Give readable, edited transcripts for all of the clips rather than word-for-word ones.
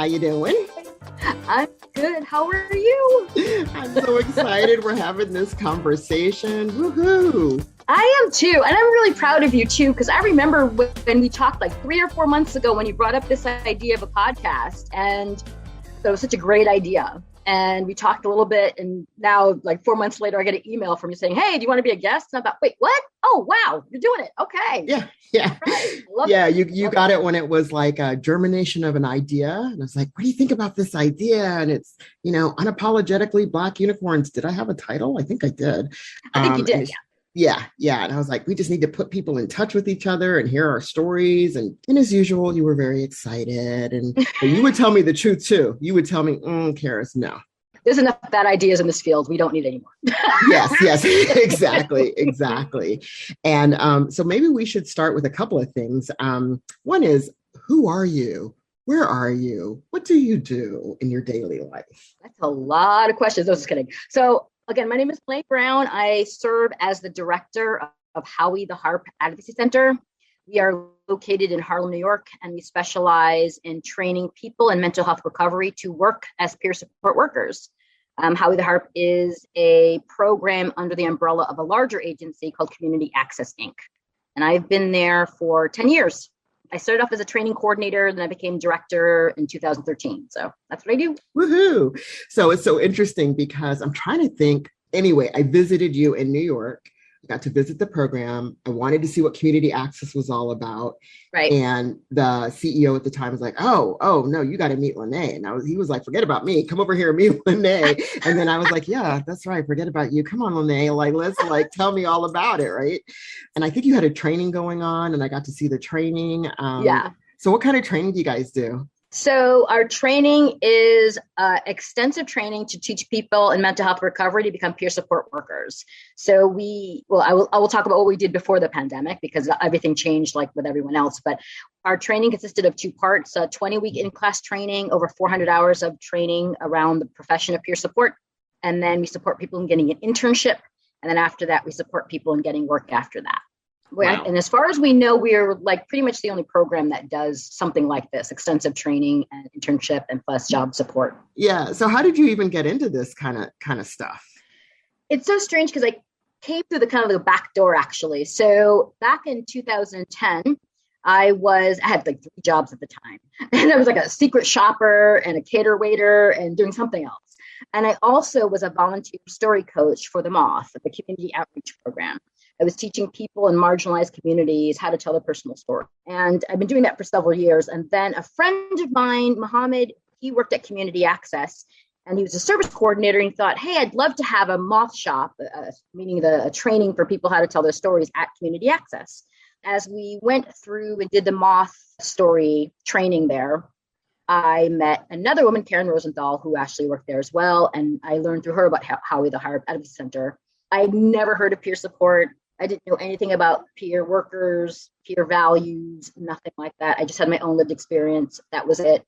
you doing? I'm good. How are you? I'm so excited we're having this conversation. Woohoo! I am too. And I'm really proud of you too, because I remember when we talked like 3 or 4 months ago when you brought up this idea of a podcast, and that was such a great idea. And we talked a little bit, and now like 4 months later, I get an email from you saying, "Hey, do you want to be a guest?" And I thought, wait, what? Oh, wow, you're doing it. Okay. Yeah. Right. You got it when it was like a germination of an idea. And I was like, what do you think about this idea? And it's, Unapologetically Black Unicorns. Did I have a title? I think I did. I think you did. Yeah. And I was like, we just need to put people in touch with each other and hear our stories. And as usual, you were very excited. And you would tell me the truth too. You would tell me, Karis, no. There's enough bad ideas in this field. We don't need any more. Yes, exactly. And so maybe we should start with a couple of things. One is, who are you? Where are you? What do you do in your daily life? That's a lot of questions. No, just kidding. So again, my name is Lynnae Brown. I serve as the director of Howie the Harp Advocacy Center. We are located in Harlem, New York, and we specialize in training people in mental health recovery to work as peer support workers. Howie the Harp is a program under the umbrella of a larger agency called Community Access, Inc. And I've been there for 10 years. I started off as a training coordinator, then I became director in 2013. So that's what I do. Woohoo! So it's so interesting because I'm trying to think. Anyway, I visited you in New York. I got to visit the program. I wanted to see what community access was all about. Right. And the CEO at the time was like, oh, no, you got to meet Lynnae. And he was like, forget about me. Come over here and meet Lynnae. And then I was like, yeah, that's right. Forget about you. Come on, Lynnae. Let's tell me all about it. Right. And I think you had a training going on and I got to see the training. Yeah. So what kind of training do you guys do? So our training is extensive training to teach people in mental health recovery to become peer support workers. So I will talk about what we did before the pandemic because everything changed like with everyone else. But our training consisted of 2 parts, 20-week in-class training, over 400 hours of training around the profession of peer support. And then we support people in getting an internship. And then after that, we support people in getting work after that. Wow. And as far as we know, we're like pretty much the only program that does something like this, extensive training and internship and plus job support. Yeah. So how did you even get into this kind of stuff? It's so strange because I came through the back door, actually. So back in 2010, I had like 3 jobs at the time. And I was like a secret shopper and a cater waiter and doing something else. And I also was a volunteer story coach for the Moth, the community outreach program. I was teaching people in marginalized communities how to tell their personal story. And I've been doing that for several years. And then a friend of mine, Mohammed, he worked at Community Access and he was a service coordinator. And he thought, hey, I'd love to have a Moth shop, meaning a training for people how to tell their stories at Community Access. As we went through and did the Moth story training there, I met another woman, Karen Rosenthal, who actually worked there as well. And I learned through her about Howie the Harp Advocacy Center. I'd never heard of peer support. I didn't know anything about peer workers, peer values, nothing like that. I just had my own lived experience. That was it.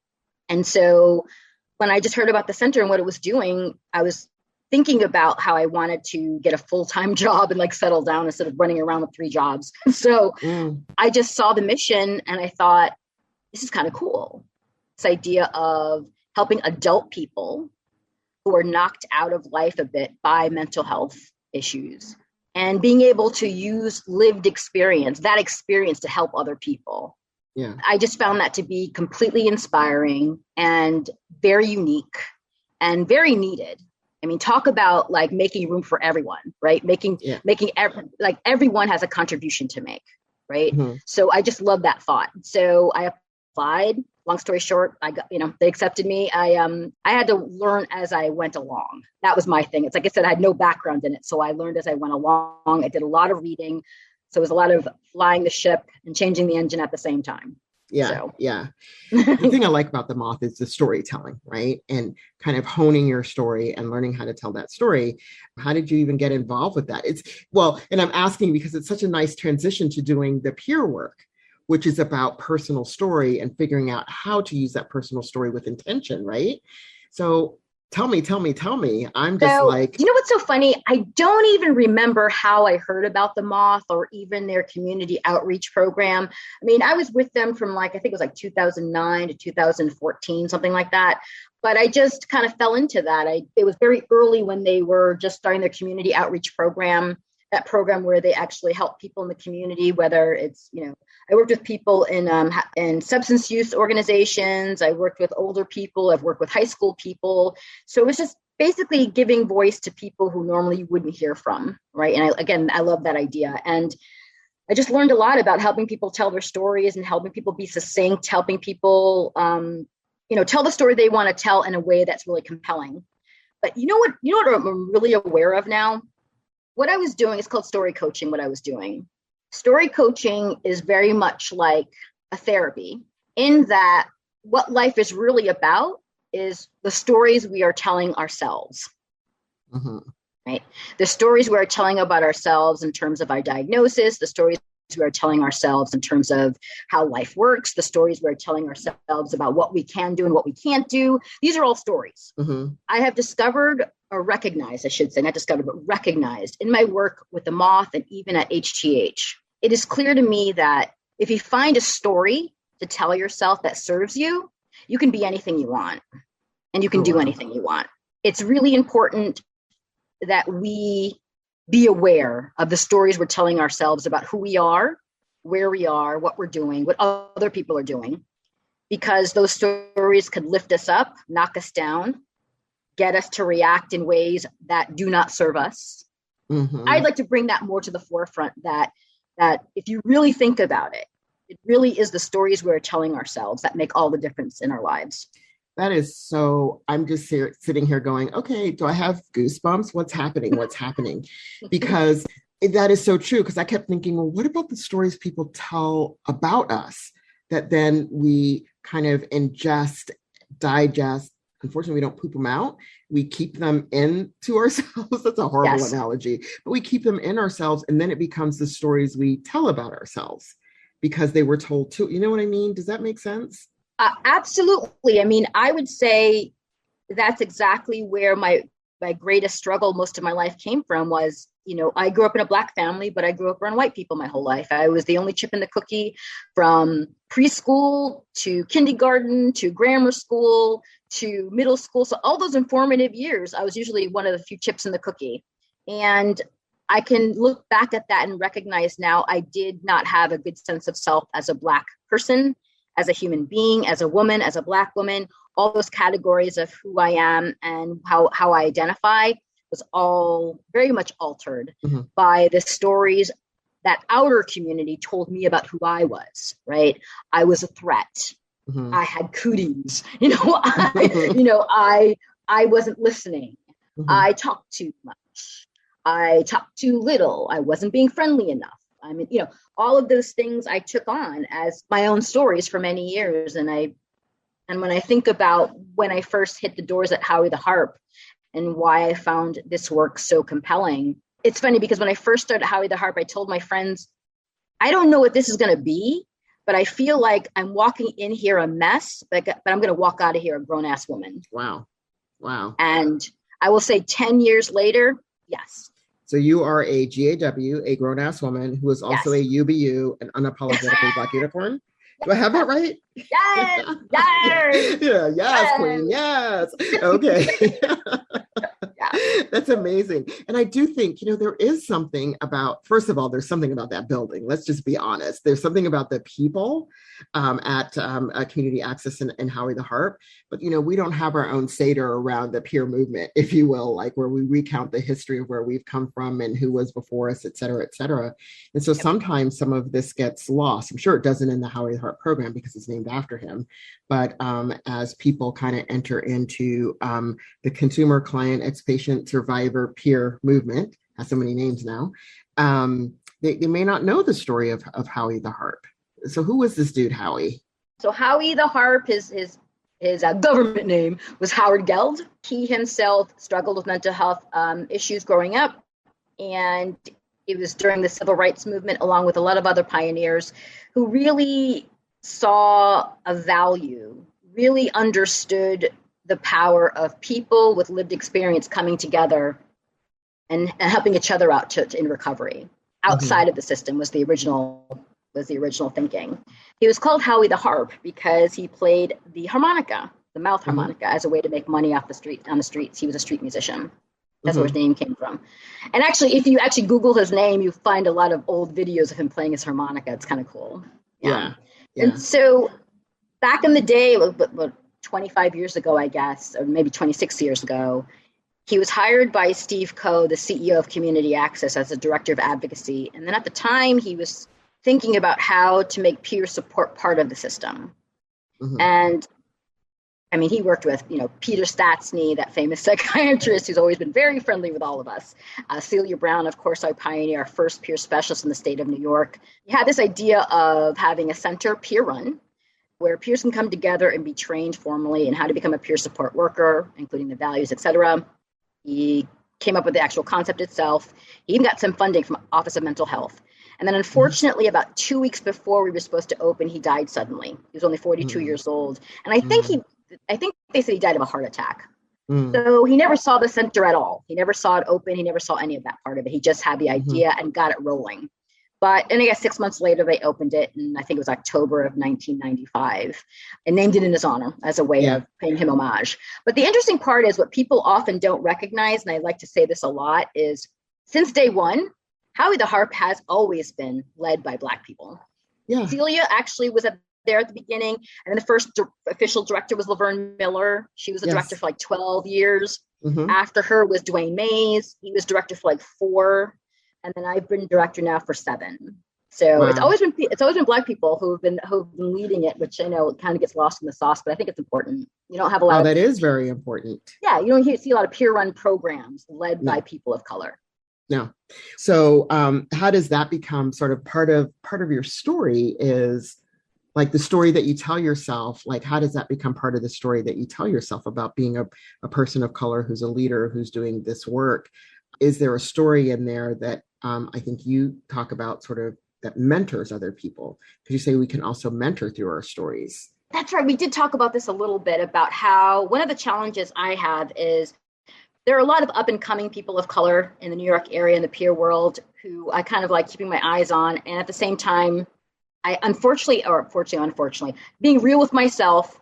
And so when I just heard about the center and what it was doing, I was thinking about how I wanted to get a full-time job and settle down instead of running around with 3 jobs. So I just saw the mission and I thought, this is kind of cool. This idea of helping adult people who are knocked out of life a bit by mental health issues and being able to use lived experience, that experience to help other people. Yeah. I just found that to be completely inspiring and very unique and very needed. I mean, talk about making room for everyone, right? Everyone has a contribution to make, right? Mm-hmm. So I just love that thought. So I applied. Long story short, I got, they accepted me. I had to learn as I went along. That was my thing. It's like I said, I had no background in it. So I learned as I went along. I did a lot of reading. So it was a lot of flying the ship and changing the engine at the same time. Yeah. The thing I like about the Moth is the storytelling, right? And kind of honing your story and learning how to tell that story. How did you even get involved with that? And I'm asking because it's such a nice transition to doing the peer work, which is about personal story and figuring out how to use that personal story with intention, right? So Tell me, tell me, tell me. I'm just So, like, you know what's so funny? I don't even remember how I heard about the Moth or even their community outreach program. I mean, I was with them from like, I think it was like 2009 to 2014, something like that. But I just kind of fell into that. It was very early when they were just starting their community outreach program, that program where they actually help people in the community, whether it's, I worked with people in substance use organizations. I worked with older people. I've worked with high school people. So it was just basically giving voice to people who normally you wouldn't hear from, right? And I love that idea. And I just learned a lot about helping people tell their stories and helping people be succinct, helping people, tell the story they want to tell in a way that's really compelling. But you know what I'm really aware of now? What I was doing is called story coaching. What I was doing. Story coaching is very much like a therapy in that what life is really about is the stories we are telling ourselves, right? The stories we are telling about ourselves in terms of our diagnosis, the stories we are telling ourselves in terms of how life works, the stories we're telling ourselves about what we can do and what we can't do. These are all stories. I have discovered or recognized, I should say, not discovered, but recognized in my work with the Moth and even at HTH. It is clear to me that if you find a story to tell yourself that serves you, you can be anything you want and you can do anything you want. It's really important that we be aware of the stories we're telling ourselves about who we are, where we are, what we're doing, what other people are doing, because those stories could lift us up, knock us down, get us to react in ways that do not serve us. I'd like to bring that more to the forefront, that if you really think about it, it really is the stories we're telling ourselves that make all the difference in our lives. that is so, I'm just sitting here going, okay, do I have goosebumps? What's happening? What's happening? Because that is so true. Because I kept thinking, well, what about the stories people tell about us that then we kind of ingest, digest? Unfortunately, we don't poop them out. We keep them into ourselves. That's a horrible analogy, but we keep them in ourselves. And then it becomes the stories we tell about ourselves because they were told to. You know what I mean? Does that make sense? Absolutely. I mean, I would say that's exactly where my greatest struggle most of my life came from was, I grew up in a Black family, but I grew up around white people my whole life. I was the only chip in the cookie from preschool to kindergarten to grammar school to middle school. So all those informative years, I was usually one of the few chips in the cookie. And I can look back at that and recognize now I did not have a good sense of self as a Black person, as a human being, as a woman, as a Black woman. All those categories of who I am and how I identify was all very much altered by the stories that outer community told me about who I was, right? I was a threat. I had cooties, I wasn't listening. I talked too much. I talked too little. I wasn't being friendly enough. I mean, all of those things I took on as my own stories for many years. And when I think about when I first hit the doors at Howie the Harp and why I found this work so compelling, it's funny because when I first started Howie the Harp, I told my friends, I don't know what this is going to be, but I feel like I'm walking in here a mess, but I'm going to walk out of here a grown-ass woman. Wow. And I will say 10 years later, yes. So you are a GAW, a grown-ass woman who is also a UBU, an unapologetically Black unicorn. Do I have that right? Yes. Yes, queen. Yes. Okay. That's amazing. And I do think, there is something about, first of all, there's something about that building. Let's just be honest. There's something about the people at Community Access and Howie the Harp. But, we don't have our own Seder around the peer movement, if you will, like where we recount the history of where we've come from and who was before us, et cetera, et cetera. And so sometimes some of this gets lost. I'm sure it doesn't in the Howie the Harp program because it's named after him. But as people kind of enter into the consumer, client, ex-patient, survivor, peer movement, has so many names now, they may not know the story of Howie the Harp. So who was this dude, Howie? So Howie the Harp, his government name was Howard Geld. He himself struggled with mental health issues growing up. And it was during the civil rights movement, along with a lot of other pioneers who really saw a value, really understood the power of people with lived experience coming together and helping each other out in recovery outside of the system was the original thinking. He was called Howie the Harp because he played the harmonica, the mouth harmonica, as a way to make money on the streets. He was a street musician. That's where his name came from. And actually, if you actually Google his name, you find a lot of old videos of him playing his harmonica. It's kind of cool. Yeah. And so back in the day, 25 years ago, I guess, or maybe 26 years ago, he was hired by Steve Coe, the CEO of Community Access, as the director of Advocacy. And then at the time, he was thinking about how to make peer support part of the system. And I mean, he worked with, Peter Stastny, that famous psychiatrist who's always been very friendly with all of us. Celia Brown, of course, our pioneer, our first peer specialist in the state of New York. He had this idea of having a center peer run where peers can come together and be trained formally in how to become a peer support worker, including the values, et cetera. He came up with the actual concept itself. He even got some funding from Office of Mental Health. And then unfortunately, about 2 weeks before we were supposed to open, he died suddenly. He was only 42 years old. And I think they said he died of a heart attack. So he never saw the center at all. He never saw it open. He never saw any of that part of it. He just had the idea and got it rolling. And I guess 6 months later, they opened it. And I think it was October of 1995 and named it in his honor as a way of paying him homage. But the interesting part is what people often don't recognize, and I like to say this a lot, is since day one, Howie the Harp has always been led by Black people. Celia actually was there at the beginning. And then the first official director was Laverne Miller. She was a director for like 12 years. After her was Dwayne Mays. He was director for like 4. And then I've been director now for 7. So it's always been Black people who've been leading it, which I know kind of gets lost in the sauce, but I think it's important. You don't have a lot. That is very important. Yeah, you don't see a lot of peer run programs led by people of color. No. So how does that become sort of part of your story? Is like the story that you tell yourself, like how does that become part of the story that you tell yourself about being a person of color who's a leader, who's doing this work? Is there a story in there that I think you talk about sort of that mentors other people? Because you say we can also mentor through our stories. That's right. We did talk about this a little bit about how one of the challenges I have is there are a lot of up and coming people of color in the New York area, in the peer world, who I kind of like keeping my eyes on. And at the same time, I unfortunately, being real with myself,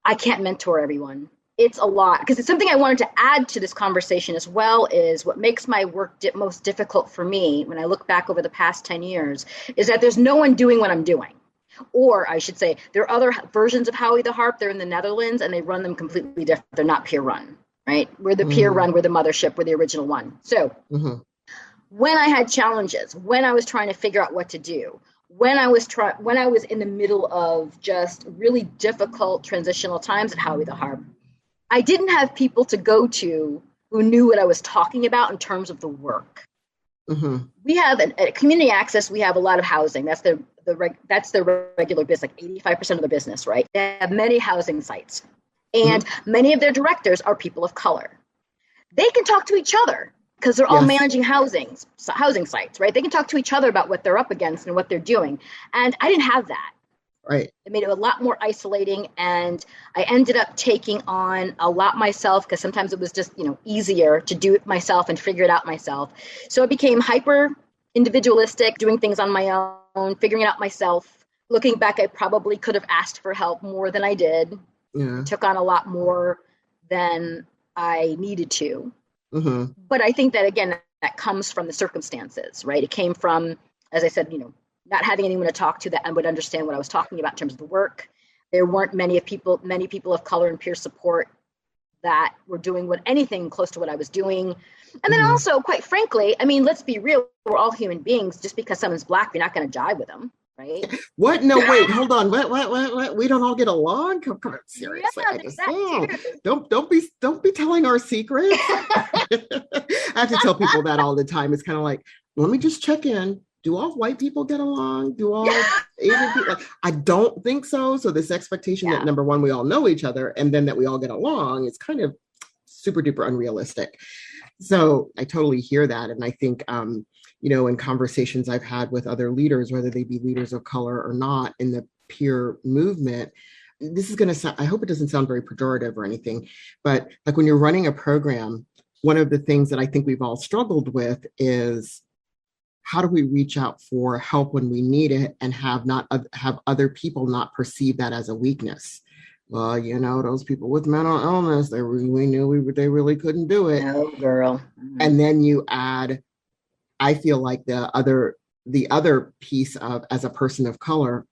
I can't mentor everyone. It's a lot because it's something I wanted to add to this conversation as well is what makes my work most difficult for me when I look back over the past 10 years is that there's no one doing what I'm doing. Or I should say there are other versions of Howie the Harp. They're in the Netherlands and they run them completely different. They're not peer run, right? We're the peer run, we're the mothership, we're the original one. So when I had challenges, when I was trying to figure out what to do, when I was in the middle of just really difficult transitional times at Howie the Harp, I didn't have people to go to who knew what I was talking about in terms of the work. We have at Community Access, we have a lot of housing. That's their regular business, like 85% of the business, right? They have many housing sites. And many of their directors are people of color. They can talk to each other because they're all managing housing sites, right? They can talk to each other about what they're up against and what they're doing. And I didn't have that. Right. It made it a lot more isolating. And I ended up taking on a lot myself because sometimes it was just, easier to do it myself and figure it out myself. So I became hyper individualistic, doing things on my own, figuring it out myself. Looking back, I probably could have asked for help more than I did. Took on a lot more than I needed to. But I think that, again, that comes from the circumstances, right? It came from, as I said, not having anyone to talk to that would understand what I was talking about in terms of the work. There weren't many people of color and peer support that were doing anything close to what I was doing. And then also, quite frankly, I mean, let's be real, we're all human beings. Just because someone's Black, you're not going to jive with them. Right? What? No, wait, hold on. What? We don't all get along? Come on, seriously. Don't be telling our secrets. I have to tell people that all the time. It's kind of like, let me just check in. Do all white people get along? Do all Asian people? I don't think so. So this expectation that number one, we all know each other, and then that we all get along is kind of super duper unrealistic. So I totally hear that. And I think, in conversations I've had with other leaders, whether they be leaders of color or not in the peer movement, this is going to sound, I hope it doesn't sound very pejorative or anything, but like when you're running a program, one of the things that I think we've all struggled with is how do we reach out for help when we need it and have other people not perceive that as a weakness? Well, those people with mental illness, we knew they really couldn't do it. No, girl. Mm-hmm. And then you add, I feel like the other piece of, as a person of color,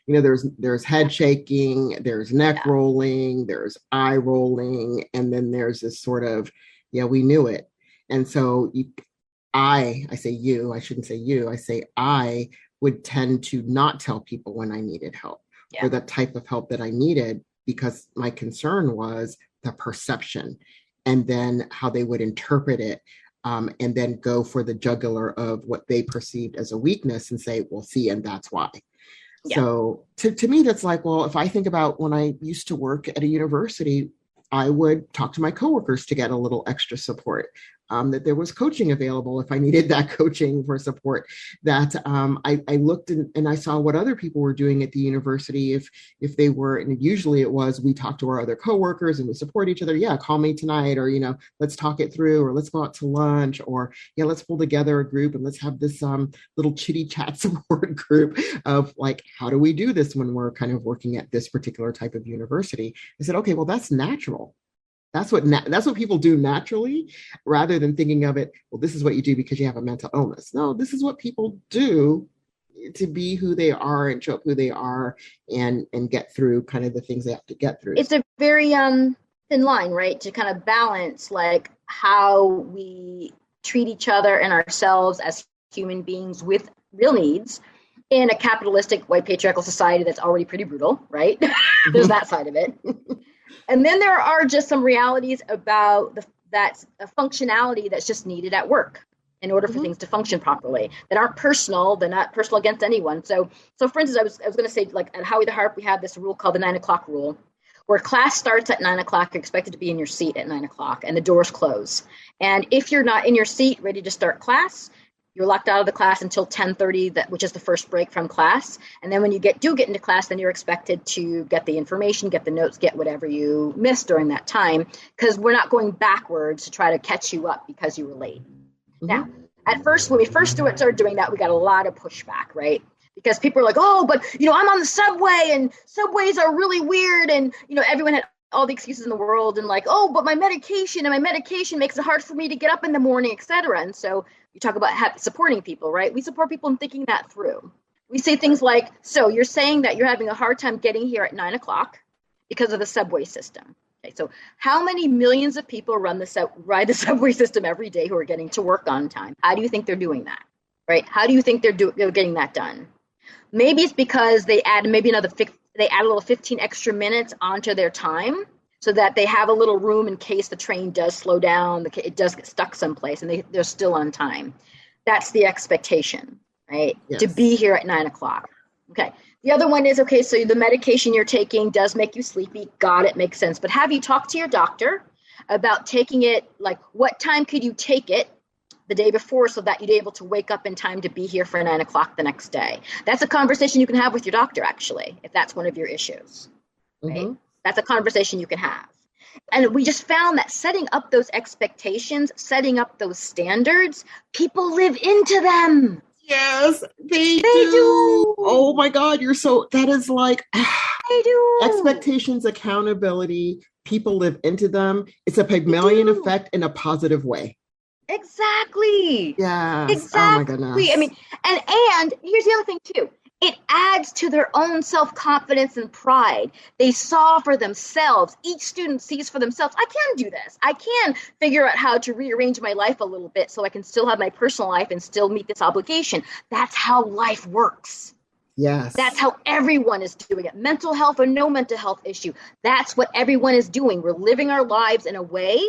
there's head shaking, there's neck rolling, there's eye rolling, and then there's this sort of, we knew it. And so I say you, I shouldn't say you, I say I would tend to not tell people when I needed help or the type of help that I needed, because my concern was the perception and then how they would interpret it, and then go for the jugular of what they perceived as a weakness and say, well, see, and that's why. Yeah. So to me, that's like, well, if I think about when I used to work at a university, I would talk to my coworkers to get a little extra support. That there was coaching available if I needed that coaching for support, that I looked and I saw what other people were doing at the university. If they were, and usually it was, we talked to our other coworkers and we support each other. Yeah, call me tonight, or, let's talk it through, or let's go out to lunch, or let's pull together a group and let's have this little chitty chat support group of like, how do we do this when we're kind of working at this particular type of university? I said, okay, well, that's natural. That's what people do naturally, rather than thinking of it, well, this is what you do because you have a mental illness. No, this is what people do to be who they are and show up who they are and get through kind of the things they have to get through. It's a very thin line, right? To kind of balance like how we treat each other and ourselves as human beings with real needs in a capitalistic white patriarchal society that's already pretty brutal, right? There's that side of it. And then there are just some realities about that's a functionality that's just needed at work in order for things to function properly, that aren't personal. They're not personal against anyone. So for instance, I was going to say, like at Howie the Harp, we have this rule called the 9 o'clock rule, where class starts at 9 o'clock. You're expected to be in your seat at 9 o'clock and the doors close. And if you're not in your seat ready to start class, you're locked out of the class until 10:30, which is the first break from class. And then when you get into class, then you're expected to get the information, get the notes, get whatever you missed during that time, because we're not going backwards to try to catch you up because you were late. Now, at first, when we first started doing that, we got a lot of pushback, right? Because people are like, oh, but, I'm on the subway and subways are really weird. And, everyone had all the excuses in the world and like, oh, but my medication makes it hard for me to get up in the morning, et cetera. And so you talk about supporting people, right? We support people in thinking that through. We say things like, so you're saying that you're having a hard time getting here at 9 o'clock because of the subway system. Okay, so how many millions of people ride the subway system every day who are getting to work on time? How do you think they're doing that, right? How do you think they're getting that done? Maybe it's because they add a little 15 extra minutes onto their time so that they have a little room in case the train does slow down, it does get stuck someplace, and they're still on time. That's the expectation, right? Yes. To be here at 9 o'clock. Okay. The other one is, okay, so the medication you're taking does make you sleepy. Got it, makes sense. But have you talked to your doctor about taking it, like what time could you take it the day before so that you'd be able to wake up in time to be here for 9 o'clock the next day? That's a conversation you can have with your doctor, actually, if that's one of your issues, right? That's a conversation you can have. And we just found that setting up those expectations, setting up those standards, people live into them. Yes, they do. Oh my God, that is like, they do. Expectations, accountability, people live into them. It's a Pygmalion effect in a positive way. Exactly. Yeah. Exactly. Oh my goodness. I mean, and here's the other thing too. It adds to their own self-confidence and pride. They saw for themselves. Each student sees for themselves, I can do this. I can figure out how to rearrange my life a little bit so I can still have my personal life and still meet this obligation. That's how life works. Yes. That's how everyone is doing it. Mental health or no mental health issue. That's what everyone is doing. We're living our lives in a way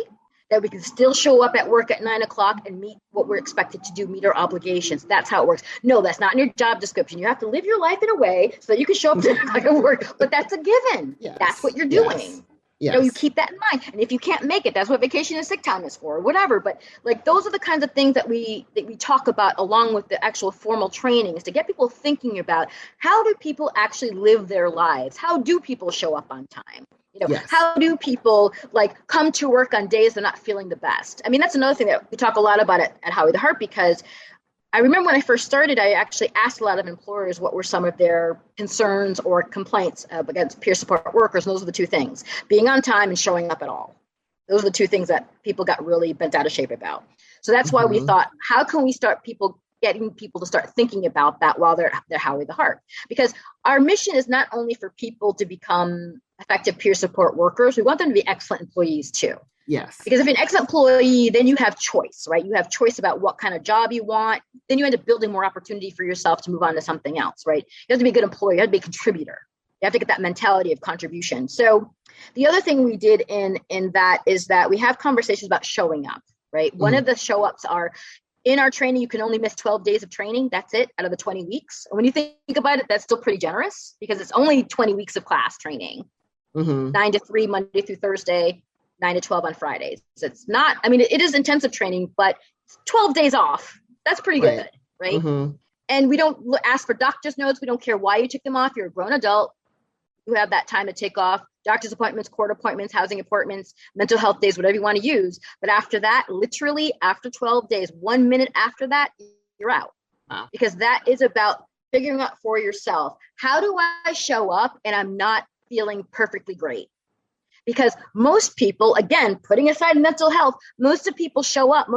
that we can still show up at work at 9 o'clock and meet what we're expected to do, meet our obligations. That's how it works. No, that's not in your job description. You have to live your life in a way so that you can show up to work, but that's a given. Yes. That's what you're doing. You keep that in mind. And if you can't make it, that's what vacation and sick time is for, or whatever. But like, those are the kinds of things that we talk about along with the actual formal training, is to get people thinking about, how do people actually live their lives? How do people show up on time? How do people like come to work on days they're not feeling the best? I mean, that's another thing that we talk a lot about at Howie the Harp, because I remember when I first started, I actually asked a lot of employers what were some of their concerns or complaints against peer support workers. And those are the two things: being on time and showing up at all. Those are the two things that people got really bent out of shape about. So that's why we thought, how can we start getting people to start thinking about that while they're Howie the Harp? Because our mission is not only for people to become effective peer support workers, we want them to be excellent employees too. Yes. Because if you're an excellent employee, then you have choice, right? You have choice about what kind of job you want. Then you end up building more opportunity for yourself to move on to something else, right? You have to be a good employee. You have to be a contributor. You have to get that mentality of contribution. So the other thing we did in that is that we have conversations about showing up, right? One of the show ups are, in our training, you can only miss 12 days of training. That's it out of the 20 weeks. And when you think about it, that's still pretty generous, because it's only 20 weeks of class training, 9 to 3, Monday through Thursday, 9 to 12 on Fridays. So it's not, I mean, it is intensive training, but 12 days off, that's pretty good, right? And we don't ask for doctor's notes. We don't care why you took them off. You're a grown adult. You have that time to take off. Doctor's appointments, court appointments, housing appointments, mental health days, whatever you want to use. But after that, literally after 12 days, 1 minute after that, you're out. Wow. Because that is about figuring out for yourself, how do I show up and I'm not feeling perfectly great? Because most people, again, putting aside mental health, most people show up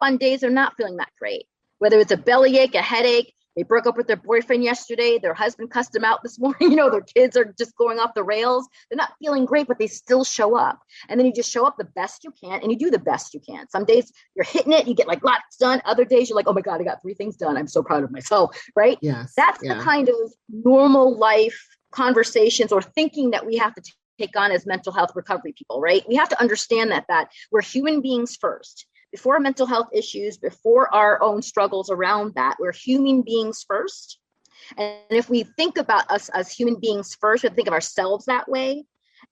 on days they're not feeling that great. Whether it's a bellyache, a headache, they broke up with their boyfriend yesterday, their husband cussed them out this morning, their kids are just going off the rails. They're not feeling great, but they still show up. And then you just show up the best you can, and you do the best you can. Some days you're hitting it, you get like lots done. Other days you're like, oh my God, I got 3 things done. I'm so proud of myself, right? Yes. That's the kind of normal life conversations or thinking that we have to take on as mental health recovery people, right? We have to understand that we're human beings first. Before mental health issues, before our own struggles around that, we're human beings first. And if we think about us as human beings first, we have to think of ourselves that way,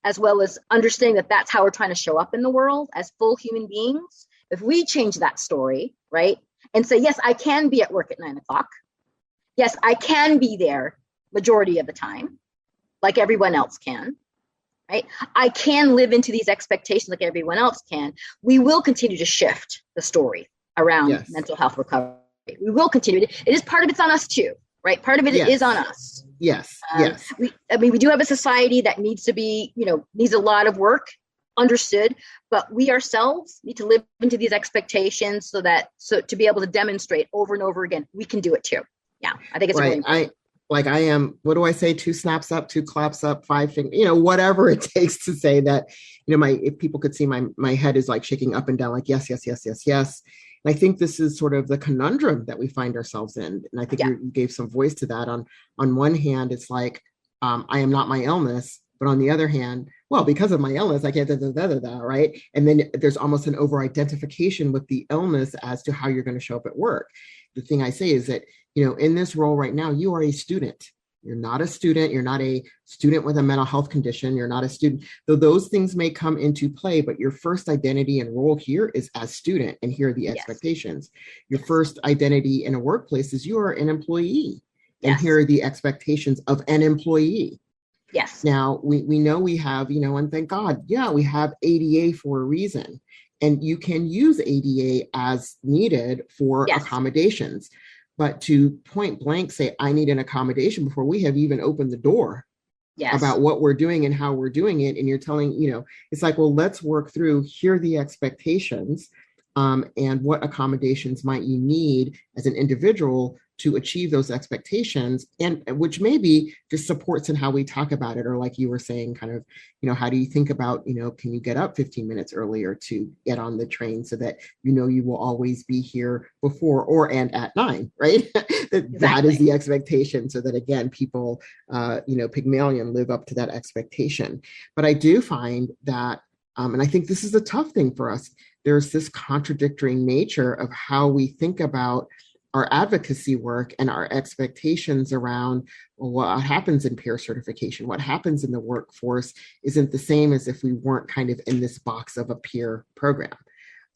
as well as understanding that that's how we're trying to show up in the world as full human beings. If we change that story, right, and say, yes, I can be at work at 9 o'clock. Yes, I can be there majority of the time, like everyone else can. Right? I can live into these expectations like everyone else can. We will continue to shift the story around mental health recovery. We will continue. It is part of it's on us too, right? Part of it is on us. Yes. We do have a society that needs to be, needs a lot of work, understood, but we ourselves need to live into these expectations so to be able to demonstrate over and over again, we can do it too. Yeah, I think it's really important. I am, what do I say? 2 snaps up, 2 claps up, 5 fingers, whatever it takes to say that, if people could see my head is like shaking up and down, like, yes. And I think this is sort of the conundrum that we find ourselves in. And I think you gave some voice to that. On one hand, it's like, I am not my illness, but on the other hand, well, because of my illness, I can't right? And then there's almost an over-identification with the illness as to how you're going to show up at work. The thing I say is that, in this role right now, you are a student. You're not a student. You're not a student with a mental health condition. You're not a student. Though those things may come into play, but your first identity and role here is as student, and here are the expectations. Your first identity in a workplace is you are an employee, and here are the expectations of an employee. Yes. Now, we know we have, and thank God, we have ADA for a reason. And you can use ADA as needed for accommodations. But to point blank say, I need an accommodation before we have even opened the door about what we're doing and how we're doing it. And you're telling, it's like, well, let's work through, here are the expectations, and what accommodations might you need as an individual to achieve those expectations, and which maybe just supports in how we talk about it, or like you were saying, kind of, how do you think about, can you get up 15 minutes earlier to get on the train so that you will always be here before and at 9, right? That is the expectation, so that again, people, Pygmalion live up to that expectation. But I do find that, and I think this is a tough thing for us, there's this contradictory nature of how we think about our advocacy work and our expectations around what happens in peer certification, what happens in the workforce isn't the same as if we weren't kind of in this box of a peer program.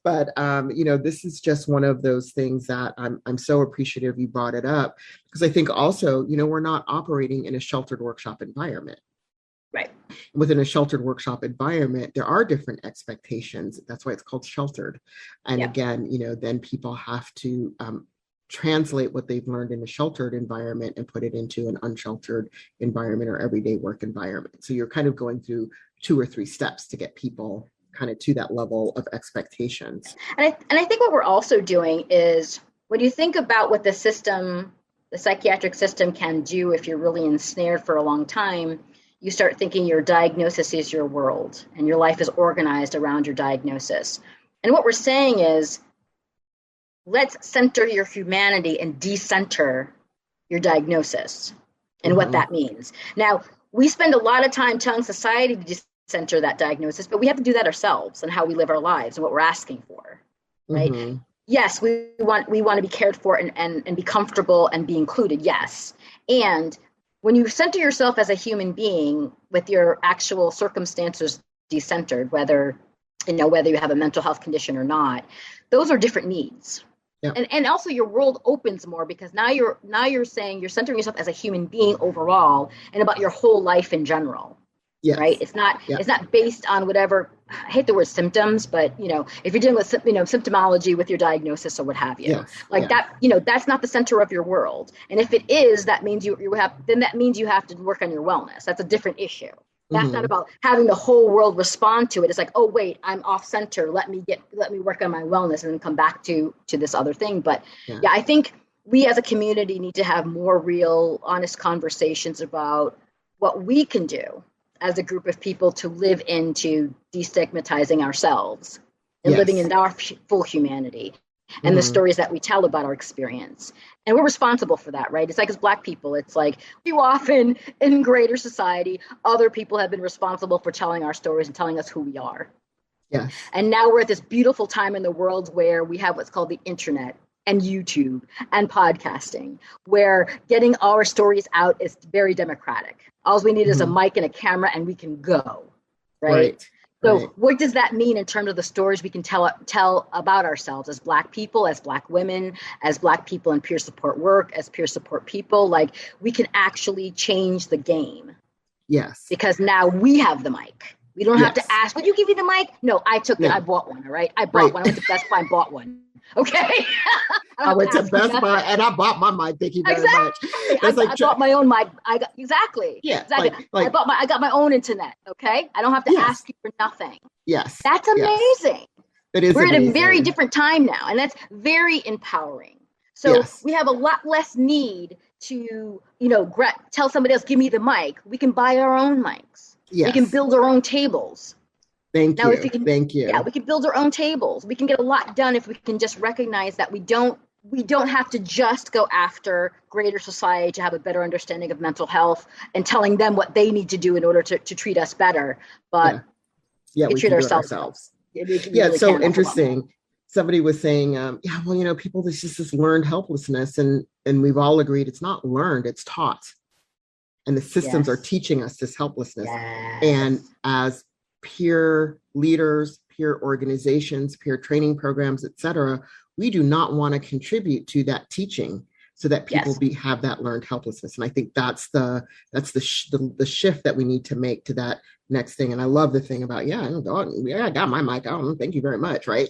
But this is just one of those things that I'm so appreciative you brought it up, because I think also, we're not operating in a sheltered workshop environment. Right. Within a sheltered workshop environment, there are different expectations. That's why it's called sheltered. And again, then people have to translate what they've learned in a sheltered environment and put it into an unsheltered environment or everyday work environment. So you're kind of going through 2 or 3 steps to get people kind of to that level of expectations. And I think what we're also doing is, when you think about what the psychiatric system can do if you're really ensnared for a long time, you start thinking your diagnosis is your world and your life is organized around your diagnosis. And what we're saying is, let's center your humanity and decenter your diagnosis and what that means. Now, we spend a lot of time telling society to decenter that diagnosis, but we have to do that ourselves and how we live our lives and what we're asking for, right? Yes, we want to be cared for and be comfortable and be included, yes. And when you center yourself as a human being with your actual circumstances decentered, whether you have a mental health condition or not, those are different needs. Yeah. And also your world opens more, because now you're saying you're centering yourself as a human being overall and about your whole life in general. Yes. Right? It's not based on whatever, I hate the word symptoms, but if you're dealing with symptomology with your diagnosis or what have you, that, that's not the center of your world. And if it is, that means you have to work on your wellness. That's a different issue. That's not about having the whole world respond to it. It's like, oh wait, I'm off center. Let me work on my wellness and then come back to this other thing. But I think we as a community need to have more real, honest conversations about what we can do as a group of people to live into destigmatizing ourselves and living in our full humanity and the stories that we tell about our experience. And we're responsible for that, right? It's like, as Black people, it's like, too often in greater society, other people have been responsible for telling our stories and telling us who we are. Yes. And now we're at this beautiful time in the world where we have what's called the internet and YouTube and podcasting, where getting our stories out is very democratic. All we need is a mic and a camera and we can go, right? So what does that mean in terms of the stories we can tell about ourselves as Black people, as Black women, as Black people in peer support work, as peer support people? Like, we can actually change the game. Yes. Because now we have the mic. We don't have to ask, would you give me the mic? No, I took it. I bought one, all right? I bought one. I went to Best Buy and bought one. Okay. I went to Best Buy and I bought my mic. Thank you very much. I bought my own mic. Exactly. Like, I got my own internet. Okay. I don't have to ask you for nothing. Yes. That's amazing. It is. We're at a very different time now, and that's very empowering. So we have a lot less need to, tell somebody else, give me the mic. We can buy our own mics. Yes. We can build our own tables. Thank you. Yeah, we can build our own tables. We can get a lot done if we can just recognize that we don't have to just go after greater society to have a better understanding of mental health and telling them what they need to do in order to treat us better. But we treat ourselves. It's so interesting. Somebody was saying, people, there's just this learned helplessness, and we've all agreed it's not learned, it's taught. And the systems are teaching us this helplessness. Yes. And as peer leaders, peer organizations, peer training programs, et cetera, we do not want to contribute to that teaching so that people have that learned helplessness. And I think that's the shift that we need to make to that next thing. And I love the thing about, I got my mic on. Thank you very much. Right.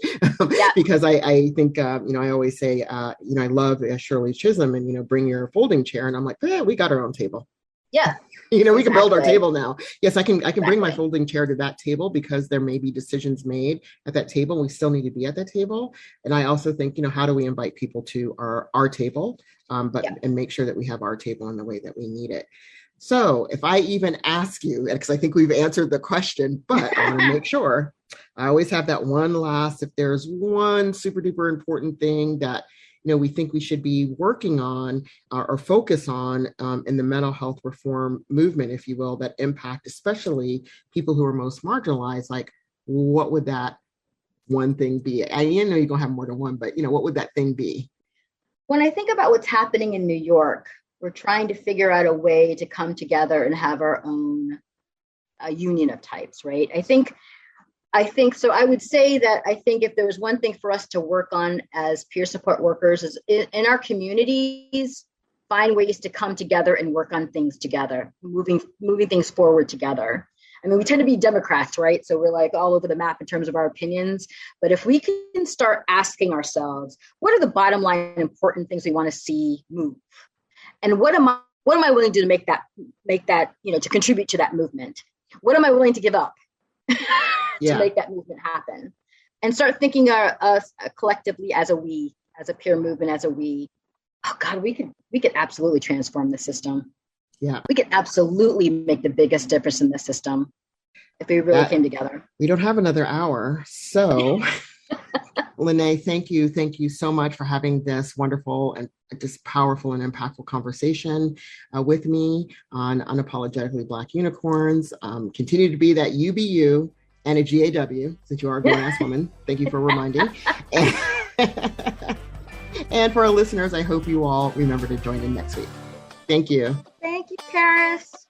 Because I think, I always say, I love Shirley Chisholm and, bring your folding chair. And I'm like, we got our own table. Yeah. We can build our table now. Yes, I can bring my folding chair to that table because there may be decisions made at that table. We still need to be at that table. And I also think, how do we invite people to our table, and make sure that we have our table in the way that we need it. So if I even ask you, because I think we've answered the question, but I want to make sure, I always have that one last, if there's one super duper important thing that we think we should be working on or focus on in the mental health reform movement, if you will, that impact especially people who are most marginalized, like what would that one thing be? I know you're going to have more than one, but what would that thing be? When I think about what's happening in New York, we're trying to figure out a way to come together and have our own union of types, right? I think so. I would say that I think if there was one thing for us to work on as peer support workers is in our communities, find ways to come together and work on things together, moving things forward together. I mean, we tend to be Democrats, right? So we're like all over the map in terms of our opinions. But if we can start asking ourselves, what are the bottom line important things we want to see move? And what am I willing to do to make that, to contribute to that movement? What am I willing to give up to make that movement happen? And start thinking us collectively as a peer movement, as a we. Oh God, we could absolutely transform the system. Yeah. We could absolutely make the biggest difference in the system if we really came together. We don't have another hour. So Lynnae, thank you so much for having this wonderful and just powerful and impactful conversation with me on Unapologetically Black Unicorns. Continue to be that you be you and a GAW, since you are a grown-ass woman. Thank you for reminding. And for our listeners, I hope you all remember to join in next week. Thank you. Thank you, Paris.